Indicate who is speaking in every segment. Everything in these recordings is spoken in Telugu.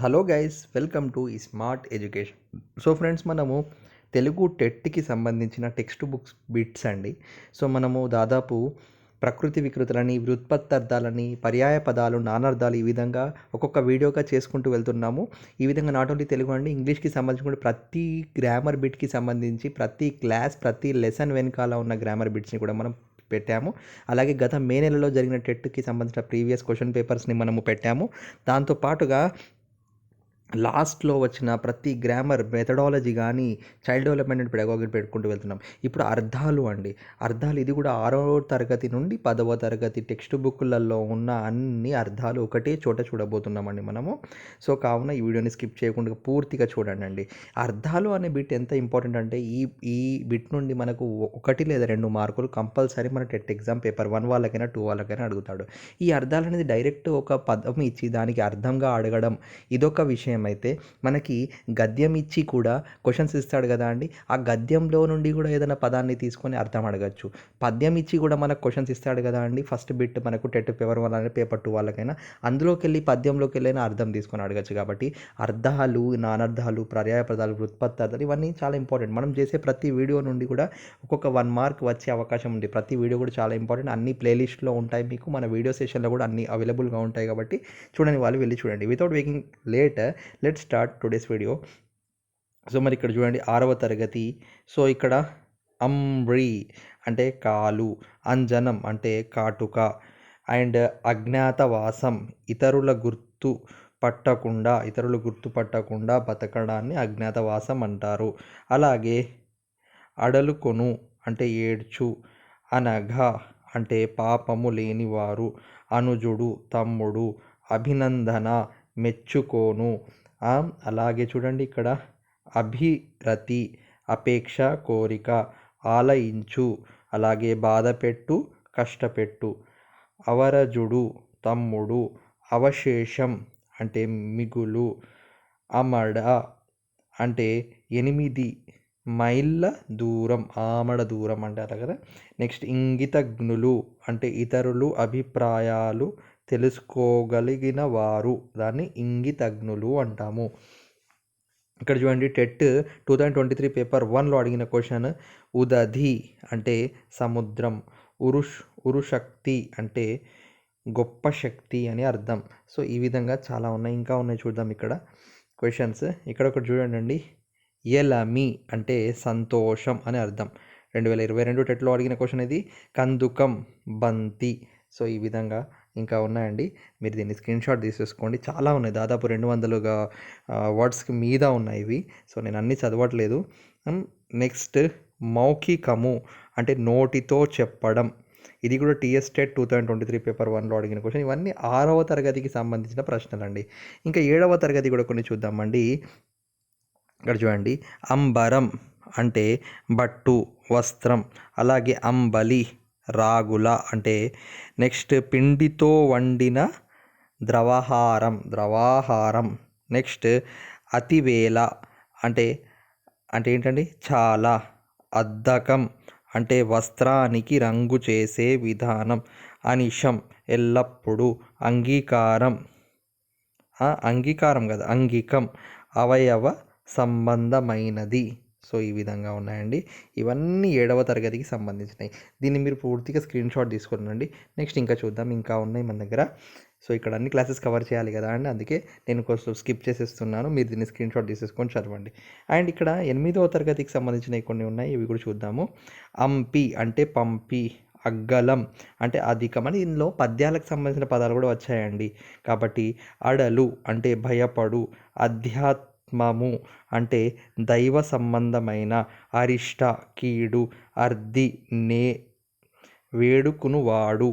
Speaker 1: హలో గైస్, వెల్కమ్ టు ఈ స్మార్ట్ ఎడ్యుకేషన్. సో ఫ్రెండ్స్, మనము తెలుగు టెట్కి సంబంధించిన టెక్స్ట్ బుక్స్ బిట్స్ అండి. సో మనము దాదాపు ప్రకృతి వికృతులని, వ్యుత్పత్తర్థాలని, పర్యాయ పదాలు, నానార్థాలు ఈ విధంగా ఒక్కొక్క వీడియోగా చేసుకుంటూ వెళ్తున్నాము. ఈ విధంగా నాట్ ఓన్లీ తెలుగు అండి, ఇంగ్లీష్కి సంబంధించి కూడా ప్రతి గ్రామర్ బిట్కి సంబంధించి ప్రతి క్లాస్, ప్రతి లెసన్ వెనకాల ఉన్న గ్రామర్ బిట్స్ని కూడా మనం పెట్టాము. అలాగే గత మే నెలలో జరిగిన టెట్కి సంబంధించిన ప్రీవియస్ క్వశ్చన్ పేపర్స్ని మనము పెట్టాము. దాంతోపాటుగా లాస్ట్లో వచ్చిన ప్రతి గ్రామర్ మెథడాలజీ కానీ, చైల్డ్ డెవలప్మెంట్ అండ్ పెడగాగి పెట్టుకుంటూ వెళ్తున్నాం. ఇప్పుడు అర్థాలు అండి. అర్థాలు ఇది కూడా 6వ తరగతి నుండి 10వ తరగతి టెక్స్ట్ బుక్లలో ఉన్న అన్ని అర్థాలు ఒకటే చోట చూడబోతున్నామండి మనము. సో కావున ఈ వీడియోని స్కిప్ చేయకుండా పూర్తిగా చూడండి. అర్థాలు అనే బిట్ ఎంత ఇంపార్టెంట్ అంటే ఈ ఈ బిట్ నుండి మనకు 1 లేదా 2 మార్కులు కంపల్సరీ మన టెట్ ఎగ్జామ్ పేపర్ 1 వాళ్ళకైనా 2 వాళ్ళకైనా అడుగుతాడు. ఈ అర్థాలు అనేది డైరెక్ట్ ఒక పదం ఇచ్చి దానికి అర్థంగా అడగడం ఇదొక విషయం. అయితే మనకి గద్యం ఇచ్చి కూడా క్వశ్చన్స్ ఇస్తాడు కదా అండి. ఆ గద్యంలో నుండి కూడా ఏదైనా పదాన్ని తీసుకొని అర్థం అడగచ్చు. పద్యం ఇచ్చి కూడా మనకు క్వశ్చన్స్ ఇస్తాడు కదా అండి. ఫస్ట్ బిట్ మనకు టెట్ పేపర్ 1 పేపర్ 2 వాళ్ళకైనా అందులోకి వెళ్ళి పద్యంలోకి వెళ్ళైనా అర్థం తీసుకొని అడగచ్చు. కాబట్టి అర్థాలు, నానర్థాలు, పర్యాయ పదాలు, వ్యుత్పత్తార్థాలు ఇవన్నీ చాలా ఇంపార్టెంట్. మనం చేసే ప్రతి వీడియో నుండి కూడా ఒక్కొక్క 1 మార్క్ వచ్చే అవకాశం ఉంది. ప్రతి వీడియో కూడా చాలా ఇంపార్టెంట్. అన్ని ప్లేలిస్ట్లో ఉంటాయి, మీకు మన వీడియో సెషన్లో కూడా అన్ని అవైలబుల్గా ఉంటాయి. కాబట్టి చూడని వాళ్ళు వెళ్ళి చూడండి. Without waking late, let start today's video. So మరి ఇక్కడ చూడండి, 6వ తరగతి. సో ఇక్కడ అంబ్రీ అంటే కాలు, అంజనం అంటే కాటుక, అండ్ అజ్ఞాతవాసం ఇతరులు గుర్తుపట్టకుండా బతకడాన్ని అజ్ఞాతవాసం అంటారు. అలాగే అడలుకొను అంటే ఏడ్చు, అనఘ అంటే పాపము లేనివారు, అనుజుడు తమ్ముడు, అభినందన మెచ్చుకోను. అలాగే చూడండి ఇక్కడ అభిరతి అపేక్ష కోరిక, ఆలయించు, అలాగే బాధపెట్టు కష్టపెట్టు, అవరజుడు తమ్ముడు, అవశేషం అంటే మిగులు, అమడ అంటే 8 మైళ్ళ దూరం, ఆమడ దూరం అంటారు కదా. నెక్స్ట్ ఇంగితజ్ఞులు అంటే ఇతరులు అభిప్రాయాలు తెలుసుకోగలిగిన వారు, దాన్ని ఇంగితజ్ఞులు అంటాము. ఇక్కడ చూడండి, టెట్ 2023 పేపర్ 1లో అడిగిన క్వశ్చన్, ఉదధి అంటే సముద్రం, ఉరుశక్తి అంటే గొప్ప శక్తి అని అర్థం. సో ఈ విధంగా చాలా ఉన్నాయి, ఇంకా ఉన్నాయి చూద్దాం ఇక్కడ క్వశ్చన్స్. ఇక్కడ ఒకటి చూడండి, ఎలమి అంటే సంతోషం అని అర్థం. 2022 టెట్లో అడిగిన క్వశ్చన్ ఇది. కందుకం బంతి. సో ఈ విధంగా ఇంకా ఉన్నాయండి. మీరు దీన్ని స్క్రీన్షాట్ తీసేసుకోండి. చాలా ఉన్నాయి, దాదాపు 200 వర్డ్స్కి మీద ఉన్నాయి ఇవి. సో నేను అన్నీ చదవట్లేదు. నెక్స్ట్ మౌఖికము అంటే నోటితో చెప్పడం. ఇది కూడా టీఎస్ టెట్ 2023 పేపర్ 1లో అడిగిన క్వశ్చన్. ఇవన్నీ 6వ తరగతికి సంబంధించిన ప్రశ్నలు అండి. ఇంకా 7వ తరగతి కూడా కొన్ని చూద్దామండి. ఇక్కడ చూడండి, అంబరం అంటే బట్టు, వస్త్రం. అలాగే అంబలి రాగుల అంటే. నెక్స్ట్ పిండితో వండిన ద్రవాహారం. నెక్స్ట్ అతివేళ అంటే ఏంటండి, చాలా. అద్దకం అంటే వస్త్రానికి రంగు చేసే విధానం. అనిశం ఎల్లప్పుడూ. అంగీకారం కదా, అంగికం అవయవ సంబంధమైనది. సో ఈ విధంగా ఉన్నాయండి. ఇవన్నీ 7వ తరగతికి సంబంధించినవి. దీన్ని మీరు పూర్తిగా స్క్రీన్షాట్ తీసుకురండి. నెక్స్ట్ ఇంకా చూద్దాం, ఇంకా ఉన్నాయి మన దగ్గర. సో ఇక్కడ అన్ని క్లాసెస్ కవర్ చేయాలి కదా అండి, అందుకే నేను కొంచెం స్కిప్ చేసేస్తున్నాను. మీరు దీన్ని స్క్రీన్షాట్ తీసేసుకొని చదవండి. అండ్ ఇక్కడ 8వ తరగతికి సంబంధించినవి కొన్ని ఉన్నాయి, ఇవి కూడా చూద్దాము. అంపి అంటే పంపి, అగ్గలం అంటే అధికం అని. ఇందులో పద్యాలకు సంబంధించిన పదాలు కూడా వచ్చాయండి. కాబట్టి అడలు అంటే భయపడు, అధ్యాత్మము అంటే దైవ సంబంధమైన, అరిష్ట కీడు, అర్ధి వేడుకునువాడు.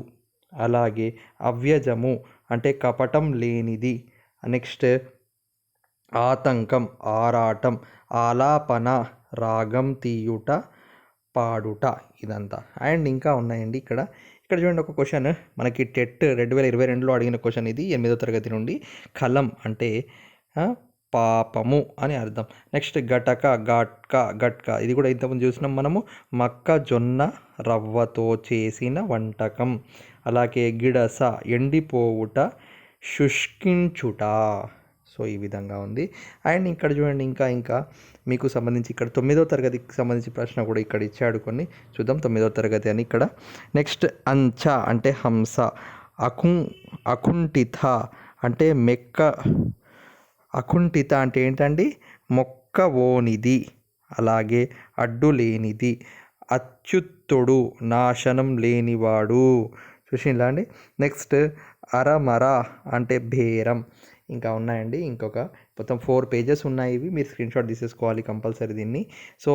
Speaker 1: అలాగే అవ్యజము అంటే కపటం లేనిది. నెక్స్ట్ ఆతంకం ఆరాటం, ఆలాపన రాగం తీయుట పాడుట, ఇదంతా. అండ్ ఇంకా ఉన్నాయండి ఇక్కడ. చూడండి ఒక క్వశ్చన్, మనకి టెట్ 2022లో అడిగిన క్వశ్చన్ ఇది, 8వ తరగతి నుండి. కలం అంటే పాపము అని అర్థం. నెక్స్ట్ గట్క ఇది కూడా ఇంతకుముందు చూసినాం మనము, మొక్కజొన్న రవ్వతో చేసిన వంటకం. అలాగే గిడస ఎండిపోవుట, శుష్కించుట. సో ఈ విధంగా ఉంది. అండ్ ఇక్కడ చూడండి ఇంకా మీకు సంబంధించి ఇక్కడ 9వ తరగతికి సంబంధించి ప్రశ్న కూడా ఇక్కడ ఇచ్చాడు కొన్ని. చూద్దాం 9వ తరగతి అని ఇక్కడ. నెక్స్ట్ అంచ అంటే హంస, అకుంఠిత అంటే మెక్క, అకుంఠిత అంటే ఏంటండి మొక్కవోనిది, అలాగే అడ్డు లేనిది, అచ్యుతుడు నాశనం లేనివాడు. చూసిందా అండి. నెక్స్ట్ అరమర అంటే బేరం. ఇంకా ఉన్నాయండి ఇంకొక మొత్తం 4 పేజెస్ ఉన్నాయి. ఇవి మీరు స్క్రీన్షాట్ తీసేసుకోవాలి కంపల్సరీ దీన్ని. సో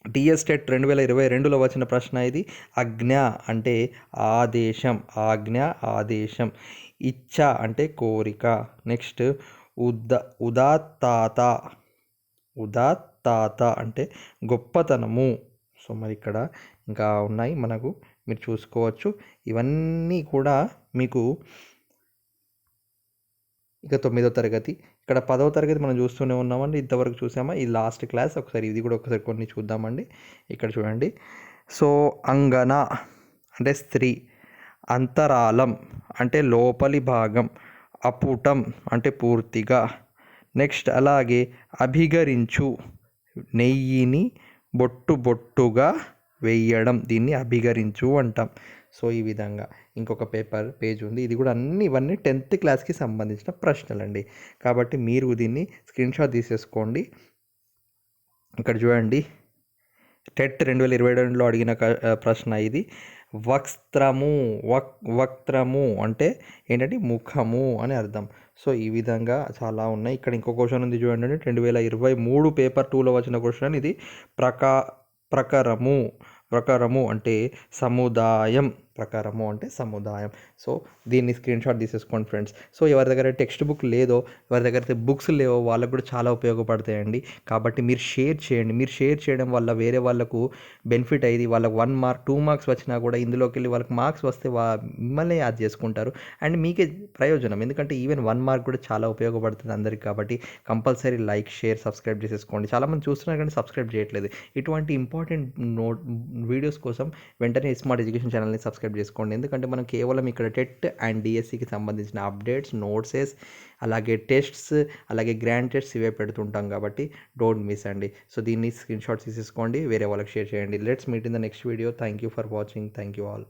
Speaker 1: టీఎస్ టెట్ 2022లో వచ్చిన ప్రశ్న ఇది. ఆజ్ఞ అంటే ఆదేశం, ఆజ్ఞ ఆదేశం. ఇచ్చ అంటే కోరిక. నెక్స్ట్ ఉదాత్తాత, ఉదాత్తాత అంటే గొప్పతనము. సో మరి ఇక్కడ ఇంకా ఉన్నాయి మనకు, మీరు చూసుకోవచ్చు. ఇవన్నీ కూడా మీకు ఇక 9వ తరగతి. ఇక్కడ 10వ తరగతి మనం చూస్తూనే ఉన్నామండి. ఇంతవరకు చూసామా, ఇది లాస్ట్ క్లాస్. ఒకసారి ఇది కూడా ఒకసారి కొన్ని చూద్దామండి. ఇక్కడ చూడండి. సో అంగన అంటే స్త్రీ, అంతరాలం అంటే లోపలి భాగం, అపుటం అంటే పూర్తిగా. నెక్స్ట్ అలాగే అభిగరించు, నెయ్యిని బొట్టు బొట్టుగా వేయడం, దీన్ని అభిగరించు అంటాం. సో ఈ విధంగా ఇంకొక పేజ్ ఉంది. ఇది కూడా ఇవన్నీ 10th క్లాస్కి సంబంధించిన ప్రశ్నలండి. కాబట్టి మీరు దీన్ని స్క్రీన్షాట్ తీసేసుకోండి. ఇక్కడ చూడండి, టెట్ 2022లో అడిగిన ప్రశ్న ఇది. వక్త్రము అంటే ఏంటంటే ముఖము అని అర్థం. సో ఈ విధంగా చాలా ఉన్నాయి. ఇక్కడ ఇంకో క్వశ్చన్ ఉంది చూడండి, 2023 పేపర్ 2లో వచ్చిన క్వశ్చన్ ఇది. ప్రకారము అంటే సముదాయం, ప్రకారము అంటే సముదాయం. సో దీన్ని స్క్రీన్షాట్ తీసేసుకోండి ఫ్రెండ్స్. సో ఎవరి దగ్గర టెక్స్ట్ బుక్ లేదో, ఎవరి దగ్గర బుక్స్ లేవో వాళ్ళకు కూడా చాలా ఉపయోగపడతాయండి. కాబట్టి మీరు షేర్ చేయండి. మీరు షేర్ చేయడం వల్ల వేరే వాళ్ళకు బెనిఫిట్ అయ్యింది. వాళ్ళకు 1 మార్క్ 2 మార్క్స్ వచ్చినా కూడా ఇందులోకి వెళ్ళి వాళ్ళకి మార్క్స్ వస్తే మిమ్మల్ని యాడ్ చేసుకుంటారు అండ్ మీకే ప్రయోజనం. ఎందుకంటే ఈవెన్ 1 మార్క్ కూడా చాలా ఉపయోగపడుతుంది అందరికి. కాబట్టి కంపల్సరీ లైక్, షేర్, సబ్స్క్రైబ్ చేసేసుకోండి. చాలామంది చూస్తున్నారు కానీ సబ్స్క్రైబ్ చేయట్లేదు. ఇటువంటి ఇంపార్టెంట్ వీడియోస్ కోసం వెంటనే స్మార్ట్ ఎడ్యుకేషన్ ఛానల్ని సబ్స్క్రైబ్ చేసుకోండి. ఎందుకంటే మనం కేవలం ఇక్కడ టెట్ అండ్ డిఎస్సికి సంబంధించిన అప్డేట్స్, నోట్సెస్, అలాగే టెస్ట్స్, అలాగే గ్రాండ్ టెస్ట్స్ ఇవే పెడుతుంటాం. కాబట్టి డోంట్ మిస్ అండి. సో దీన్ని స్క్రీన్షాట్స్ తీసేసుకోండి, వేరే వాళ్ళకి షేర్ చేయండి. Let's meet in the next video. Thank you for watching. Thank you all.